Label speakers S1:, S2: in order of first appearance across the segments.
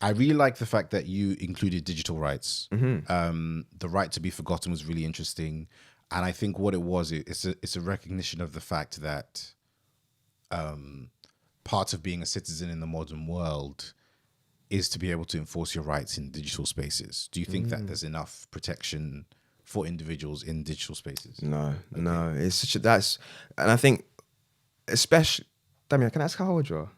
S1: I really like the fact that you included digital rights. The right to be forgotten was really interesting, and I think what it was, it's a recognition of the fact that part of being a citizen in the modern world is to be able to enforce your rights in digital spaces. Do you think that there's enough protection for individuals in digital spaces?
S2: No. It's such and I think, especially, Damien, can I ask how old you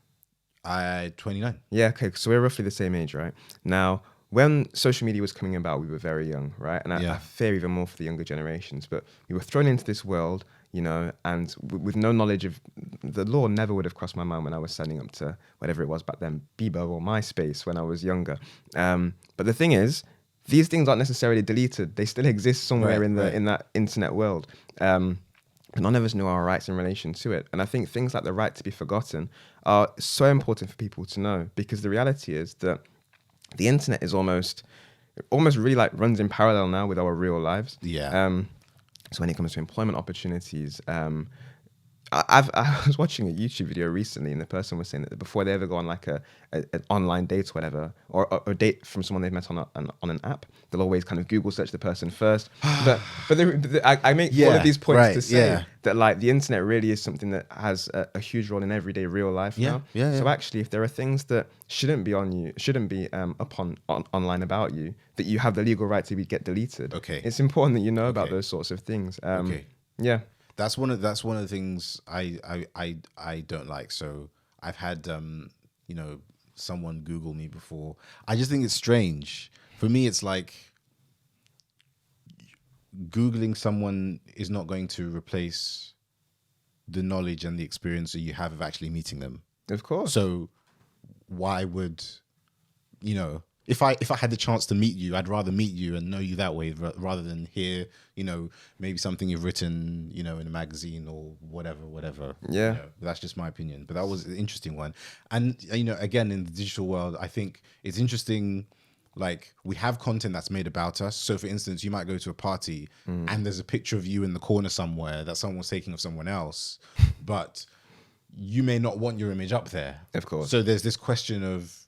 S2: are?
S1: 29.
S2: Yeah, okay, so we're roughly the same age, right? Now, when social media was coming about, we were very young, right? And I fear even more for the younger generations, but we were thrown into this world, you know, and with no knowledge of the law, never would have crossed my mind when I was signing up to whatever it was back then, Bebo or MySpace when I was younger. But the thing is, these things aren't necessarily deleted. They still exist somewhere in that internet world. But none of us know our rights in relation to it. And I think things like the right to be forgotten are so important for people to know, because the reality is that the internet is almost really like runs in parallel now with our real lives.
S1: Yeah.
S2: So when it comes to employment opportunities, I was watching a YouTube video recently, and the person was saying that before they ever go on like an online date or whatever, or a date from someone they've met on an app, they'll always kind of Google search the person first. but I make all of these points to say that like the internet really is something that has a huge role in everyday real life now. So actually, if there are things that shouldn't be up on online about you, that you have the legal right to get deleted.
S1: Okay.
S2: It's important that you know about those sorts of things. Yeah.
S1: That's one of the things I don't like. So I've had someone Google me before. I just think it's strange. For me, it's like Googling someone is not going to replace the knowledge and the experience that you have of actually meeting them.
S2: Of course.
S1: So why would, if I had the chance to meet you, I'd rather meet you and know you that way rather than hear, maybe something you've written, in a magazine or whatever.
S2: Yeah.
S1: That's just my opinion. But that was an interesting one. And, again, in the digital world, I think it's interesting, like we have content that's made about us. So for instance, you might go to a party and there's a picture of you in the corner somewhere that someone was taking of someone else, but you may not want your image up there.
S2: Of course.
S1: So there's this question of,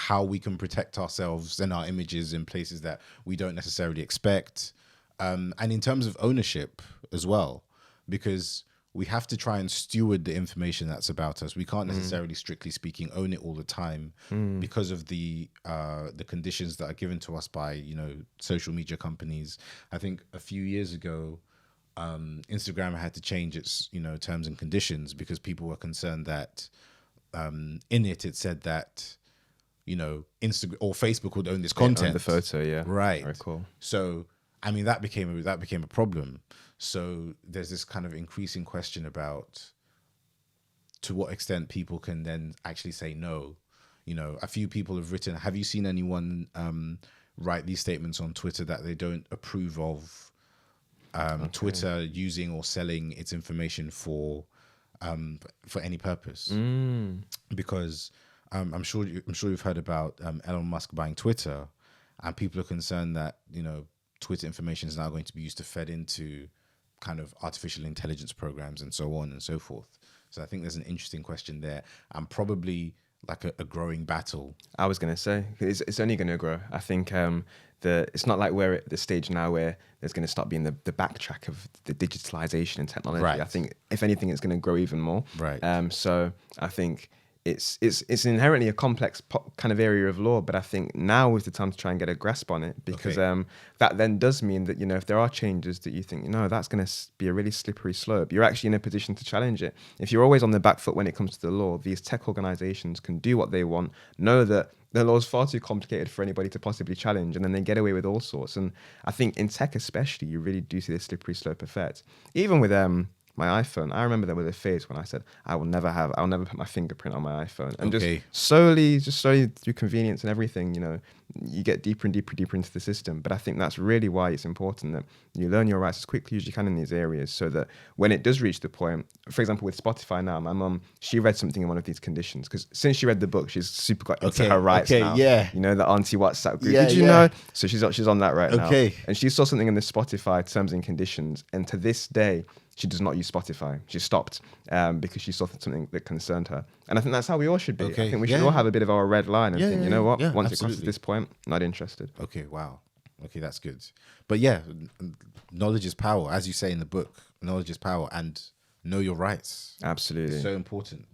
S1: how we can protect ourselves and our images in places that we don't necessarily expect. And in terms of ownership as well, because we have to try and steward the information that's about us. We can't necessarily, strictly speaking, own it all the time because of the conditions that are given to us by, social media companies. I think a few years ago, Instagram had to change its, terms and conditions because people were concerned that in it said that Instagram or Facebook would own this content,
S2: the photo,
S1: right?
S2: Very cool.
S1: So I mean that became a problem. So there's this kind of increasing question about to what extent people can then actually say no. A few people have written. Have you seen anyone write these statements on Twitter that they don't approve of Twitter using or selling its information for any purpose? Because I'm sure you've heard about Elon Musk buying Twitter, and people are concerned that Twitter information is now going to be used to fed into kind of artificial intelligence programs and so on and so forth. So I think there's an interesting question there, and probably like a growing battle.
S2: I was going to say it's only going to grow. I think it's not like we're at the stage now where there's going to start being the backtrack of the digitalization and technology.
S1: Right.
S2: I think if anything, it's going to grow even more.
S1: Right.
S2: So I think it's inherently a complex kind of area of law, but I think now is the time to try and get a grasp on it, because that then does mean that if there are changes that you think that's going to be a really slippery slope, you're actually in a position to challenge it. If you're always on the back foot when it comes to the law, these tech organizations can do what they want, know that the law is far too complicated for anybody to possibly challenge, and then they get away with all sorts. And I think in tech especially, you really do see this slippery slope effect. Even with my iPhone, I remember there was a phase when I said, I'll never put my fingerprint on my iPhone. And just slowly through convenience and everything, you get deeper and deeper into the system. But I think that's really why it's important that you learn your rights as quickly as you can in these areas, so that when it does reach the point, for example, with Spotify now, my mum, she read something in one of these conditions, because since she read the book, she's super got into her rights now.
S1: Yeah.
S2: The auntie WhatsApp group. Did you know? So she's on that right now. And she saw something in the Spotify terms and conditions. And to this day, she does not use Spotify. She stopped because she saw something that concerned her. And I think that's how we all should be.
S1: Okay.
S2: I think we should all have a bit of our red line and think, you know what, once it crosses this point, not interested.
S1: Okay, wow. Okay, that's good. But yeah, knowledge is power. As you say in the book, knowledge is power, and know your rights.
S2: Absolutely.
S1: It's so important.